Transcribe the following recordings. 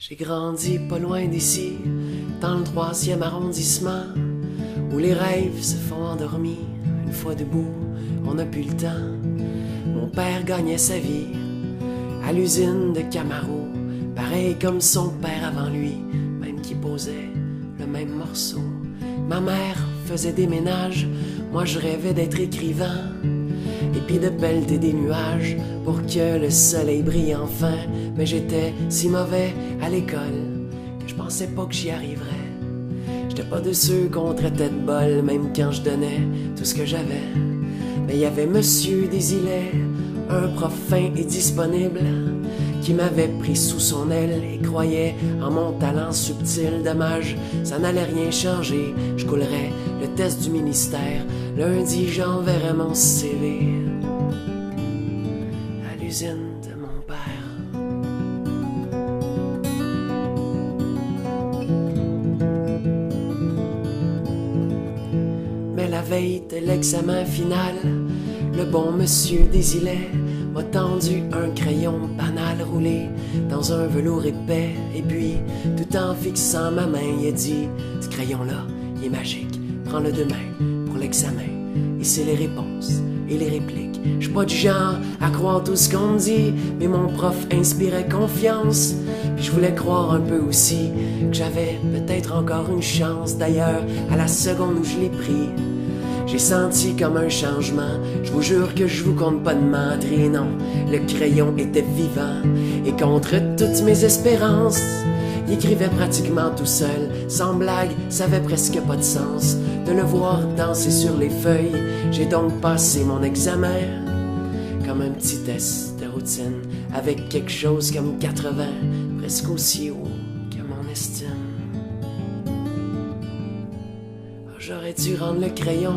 J'ai grandi pas loin d'ici, dans le 3e arrondissement, où les rêves se font endormis. Une fois debout, on n'a plus le temps. Mon père gagnait sa vie à l'usine de Camaro, pareil comme son père avant lui, même qui posait le même morceau. Ma mère faisait des ménages, moi je rêvais d'être écrivain, et puis de pelleter des nuages pour que le soleil brille enfin. Mais j'étais si mauvais à l'école que je pensais pas que j'y arriverais. J'étais pas de ceux qu'on traitait de bol, même quand je donnais tout ce que j'avais. Mais il y avait Monsieur Desilets, un prof fin et disponible, qui m'avait pris sous son aile et croyait en mon talent subtil. Dommage, ça n'allait rien changer. Je coulerais le test du ministère. Lundi, j'enverrais mon CV à l'usine de mon père. Mais la veille de l'examen final, le bon Monsieur Desilets m'a tendu un crayon banal roulé dans un velours épais. Et puis, tout en fixant ma main, il a dit: ce crayon-là, il est magique, prends-le demain pour l'examen. Et c'est les réponses et les répliques. Je suis pas du genre à croire tout ce qu'on me dit, mais mon prof inspirait confiance. Puis je voulais croire un peu aussi que j'avais peut-être encore une chance. D'ailleurs, à la seconde où je l'ai pris, j'ai senti comme un changement. Je vous jure que je vous compte pas de mentir, non, le crayon était vivant. Et contre toutes mes espérances, il écrivait pratiquement tout seul. Sans blague, ça avait presque pas de sens de le voir danser sur les feuilles. J'ai donc passé mon examen comme un petit test de routine, avec quelque chose comme 80, presque aussi haut que mon estime. J'aurais dû rendre le crayon,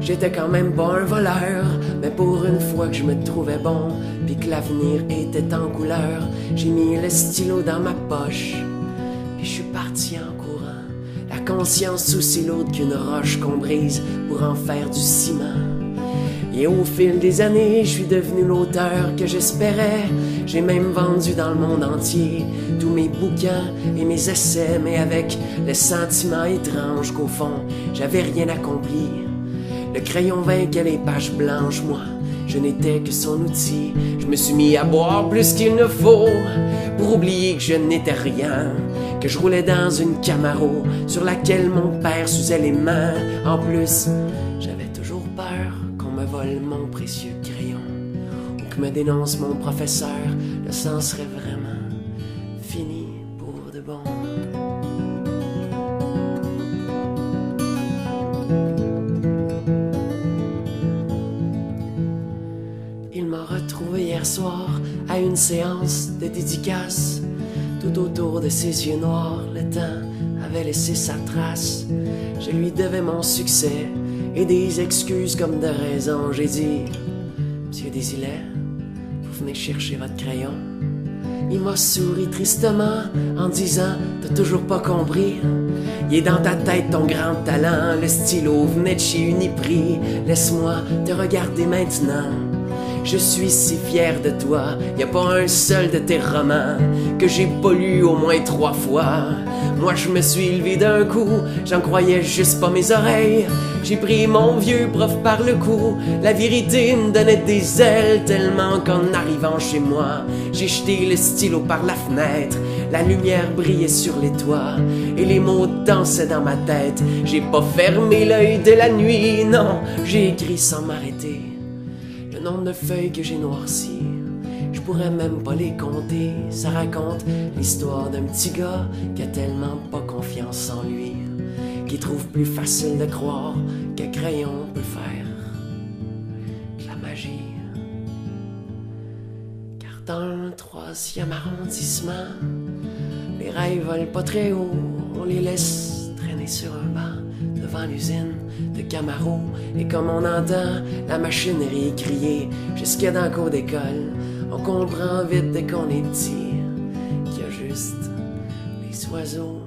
j'étais quand même pas un voleur, mais pour une fois que je me trouvais bon, puis que l'avenir était en couleur, j'ai mis le stylo dans ma poche, puis je suis parti en courant, la conscience aussi lourde qu'une roche qu'on brise pour en faire du ciment. Et au fil des années, je suis devenu l'auteur que j'espérais. J'ai même vendu dans le monde entier tous mes bouquins et mes essais, mais avec le sentiment étrange qu'au fond, j'avais rien accompli. Le crayon vainquait les pages blanches, moi, je n'étais que son outil. Je me suis mis à boire plus qu'il ne faut pour oublier que je n'étais rien, que je roulais dans une Camaro sur laquelle mon père s'usait les mains. En plus, j'avais toujours peur qu'on me vole mon précieux crayon ou que me dénonce mon professeur. Le sang serait vraiment fini pour de bon. Il m'a retrouvé hier soir à une séance de dédicace. Tout autour de ses yeux noirs, le temps avait laissé sa trace. Je lui devais mon succès et des excuses comme de raison. J'ai dit: Monsieur Desilets, vous venez chercher votre crayon. Il m'a souri tristement en disant: t'as toujours pas compris, il est dans ta tête ton grand talent. Le stylo venait de chez Uniprix. Laisse-moi te regarder maintenant. Je suis si fier de toi, y a pas un seul de tes romans que j'ai pas lu au moins 3 fois. Moi je me suis levé d'un coup, j'en croyais juste pas mes oreilles. J'ai pris mon vieux prof par le cou, la vérité me donnait des ailes, tellement qu'en arrivant chez moi, j'ai jeté le stylo par la fenêtre. La lumière brillait sur les toits et les mots dansaient dans ma tête. J'ai pas fermé l'œil de la nuit, non, j'ai écrit sans m'arrêter le nombre de feuilles que j'ai noircies. Je pourrais même pas les compter. Ça raconte l'histoire d'un petit gars qui a tellement pas confiance en lui, qui trouve plus facile de croire qu'un crayon peut faire de la magie. Car dans le 3e arrondissement, les rêves volent pas très haut. On les laisse traîner sur un banc devant l'usine de Camaro. Et comme on entend la machinerie crier jusque dans le cours d'école, on comprend vite dès qu'on est petit qu'il y a juste les oiseaux